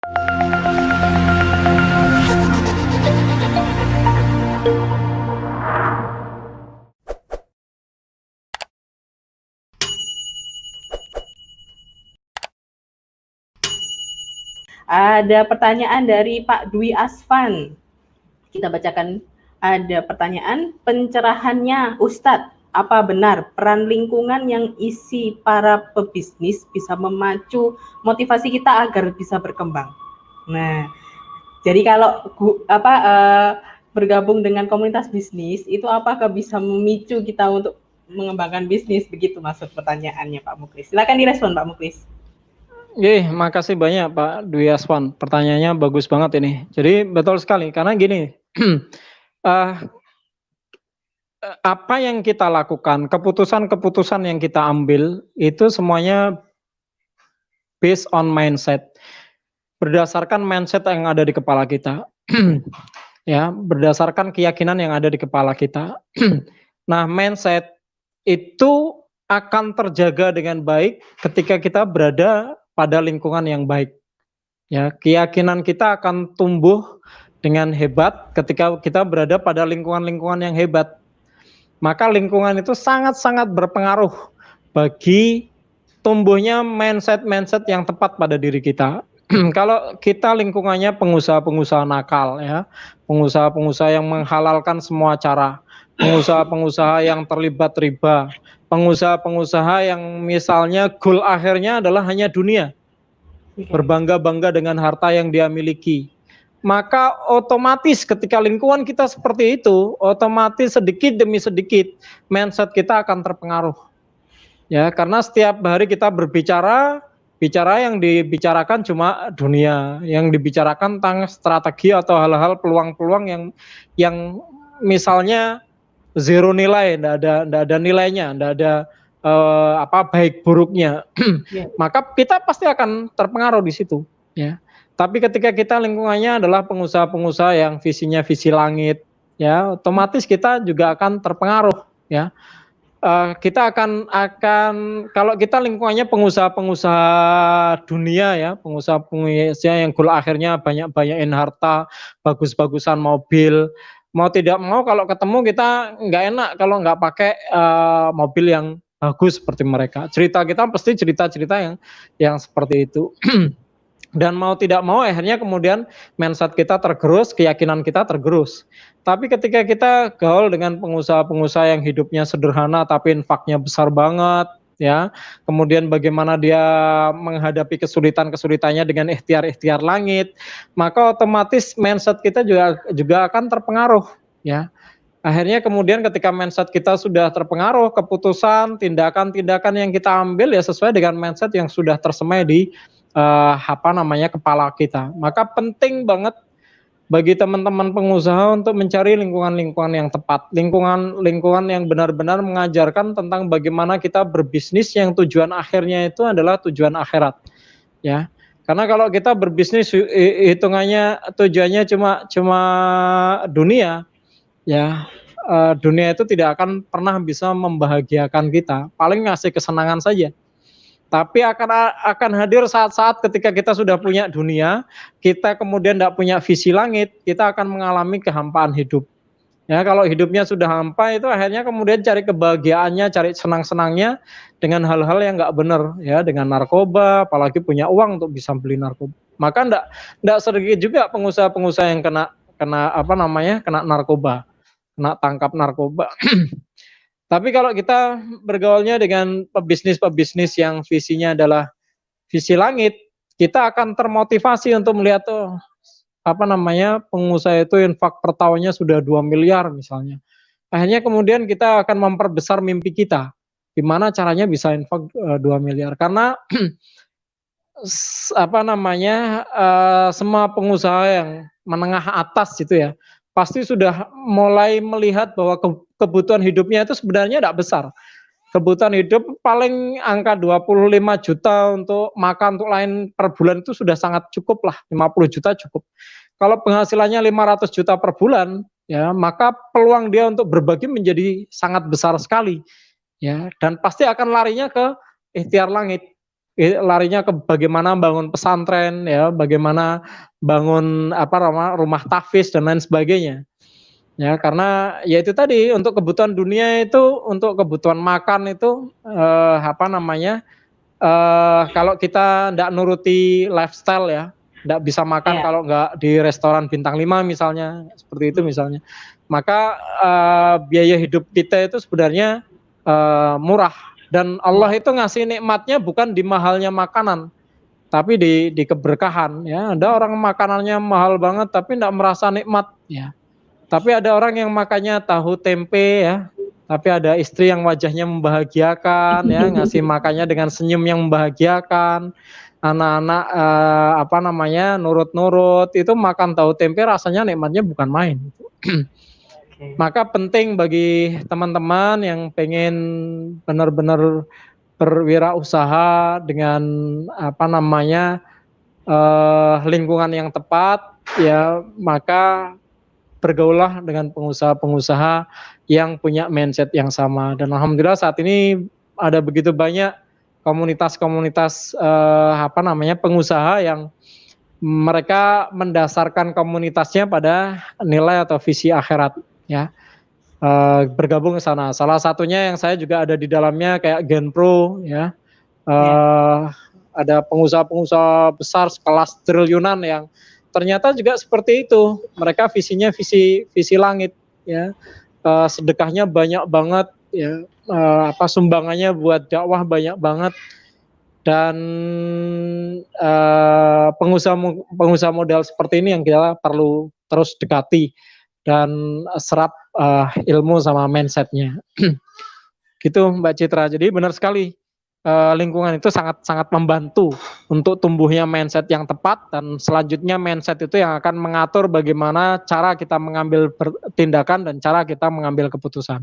Ada pertanyaan dari Pak Dwi Asvan. Kita bacakan. Ada pertanyaan, pencerahannya Ustadz, apa benar peran lingkungan yang isi para pebisnis bisa memacu motivasi kita agar bisa berkembang? Nah, jadi kalau bergabung dengan komunitas bisnis itu apakah bisa memicu kita untuk mengembangkan bisnis, begitu maksud pertanyaannya Pak Muklis. Silakan direspon Pak Muklis. Makasih banyak Pak Dwi Aswan. Pertanyaannya bagus banget ini. Jadi betul sekali karena gini, apa yang kita lakukan, keputusan-keputusan yang kita ambil itu semuanya based on mindset. Berdasarkan mindset yang ada di kepala kita. Ya, berdasarkan keyakinan yang ada di kepala kita. Nah, mindset itu akan terjaga dengan baik ketika kita berada pada lingkungan yang baik. Ya, keyakinan kita akan tumbuh dengan hebat ketika kita berada pada lingkungan-lingkungan yang hebat. Maka lingkungan itu sangat-sangat berpengaruh bagi tumbuhnya mindset-mindset yang tepat pada diri kita. Kalau kita lingkungannya pengusaha-pengusaha nakal, ya, pengusaha-pengusaha yang menghalalkan semua cara, pengusaha-pengusaha yang terlibat riba, pengusaha-pengusaha yang misalnya goal akhirnya adalah hanya dunia, berbangga-bangga dengan harta yang dia miliki, maka otomatis ketika lingkungan kita seperti itu, otomatis sedikit demi sedikit mindset kita akan terpengaruh. Ya, karena setiap hari kita bicara yang dibicarakan cuma dunia, yang dibicarakan tentang strategi atau hal-hal peluang-peluang yang misalnya zero nilai, enggak ada nilainya, enggak ada baik buruknya. Maka kita pasti akan terpengaruh di situ, ya. Tapi ketika kita lingkungannya adalah pengusaha-pengusaha yang visinya visi langit, ya, otomatis kita juga akan terpengaruh, ya. Kita akan kalau kita lingkungannya pengusaha-pengusaha dunia, ya, pengusaha-pengusaha yang goal akhirnya banyak-banyakin harta, bagus-bagusan mobil, mau tidak mau kalau ketemu kita nggak enak kalau nggak pakai mobil yang bagus seperti mereka. Cerita kita pasti cerita-cerita yang seperti itu. Dan mau tidak mau akhirnya kemudian mindset kita tergerus, keyakinan kita tergerus. Tapi ketika kita gaul dengan pengusaha-pengusaha yang hidupnya sederhana tapi infaknya besar banget, ya, kemudian bagaimana dia menghadapi kesulitan-kesulitannya dengan ikhtiar-ikhtiar langit, maka otomatis mindset kita juga akan terpengaruh, ya. Akhirnya kemudian ketika mindset kita sudah terpengaruh, keputusan, tindakan-tindakan yang kita ambil ya sesuai dengan mindset yang sudah tersemai di kepala kita. Maka penting banget bagi teman-teman pengusaha untuk mencari lingkungan-lingkungan yang tepat, lingkungan yang benar-benar mengajarkan tentang bagaimana kita berbisnis yang tujuan akhirnya itu adalah tujuan akhirat, ya. Karena kalau kita berbisnis hitungannya tujuannya cuma dunia, ya, dunia itu tidak akan pernah bisa membahagiakan kita, paling ngasih kesenangan saja. Tapi akan hadir saat-saat ketika kita sudah punya dunia, kita kemudian tidak punya visi langit, kita akan mengalami kehampaan hidup. Ya, kalau hidupnya sudah hampa itu akhirnya kemudian cari kebahagiaannya, cari senang-senangnya dengan hal-hal yang nggak benar, ya, dengan narkoba, apalagi punya uang untuk bisa beli narkoba. Maka ndak sedikit juga pengusaha-pengusaha yang kena narkoba, kena tangkap narkoba. Tapi kalau kita bergaulnya dengan pebisnis-pebisnis yang visinya adalah visi langit, kita akan termotivasi untuk melihat pengusaha itu infak per tahunnya sudah 2 miliar misalnya. Akhirnya kemudian kita akan memperbesar mimpi kita. Gimana caranya bisa infak 2 miliar? Karena semua pengusaha yang menengah atas itu ya, pasti sudah mulai melihat bahwa kebutuhan hidupnya itu sebenarnya tidak besar. Kebutuhan hidup paling angka 25 juta untuk makan, untuk lain per bulan itu sudah sangat cukup lah, 50 juta cukup. Kalau penghasilannya 500 juta per bulan, ya, maka peluang dia untuk berbagi menjadi sangat besar sekali, ya, dan pasti akan larinya ke ikhtiar langit. larinya ke bagaimana bangun pesantren ya, bagaimana bangun rumah tahfiz dan lain sebagainya. Ya, karena ya itu tadi untuk kebutuhan dunia itu, untuk kebutuhan makan itu kalau kita ndak nuruti lifestyle ya, ndak bisa makan Ya. kalau nggak di restoran bintang 5 misalnya, seperti itu misalnya. Maka biaya hidup kita itu sebenarnya murah, dan Allah itu ngasih nikmatnya bukan di mahalnya makanan, tapi di keberkahan ya. Ada orang makanannya mahal banget tapi ndak merasa nikmat ya. Tapi ada orang yang makannya tahu tempe ya, tapi ada istri yang wajahnya membahagiakan ya, ngasih makannya dengan senyum yang membahagiakan. Anak-anak nurut-nurut, itu makan tahu tempe rasanya nikmatnya bukan main. Maka penting bagi teman-teman yang pengen benar-benar berwirausaha dengan lingkungan yang tepat ya, maka bergaulah dengan pengusaha-pengusaha yang punya mindset yang sama. Dan alhamdulillah saat ini ada begitu banyak komunitas-komunitas pengusaha yang mereka mendasarkan komunitasnya pada nilai atau visi akhirat ya. Bergabung ke sana. Salah satunya yang saya juga ada di dalamnya kayak Genpro ya. Ada pengusaha-pengusaha besar sekelas triliunan yang ternyata juga seperti itu. Mereka visinya visi langit ya. Sedekahnya banyak banget ya. Sumbangannya buat dakwah banyak banget. Dan pengusaha modal seperti ini yang kita perlu terus dekati dan serap ilmu sama mindsetnya. Gitu Mbak Citra. Jadi benar sekali, lingkungan itu sangat membantu untuk tumbuhnya mindset yang tepat, dan selanjutnya mindset itu yang akan mengatur bagaimana cara kita mengambil tindakan dan cara kita mengambil keputusan.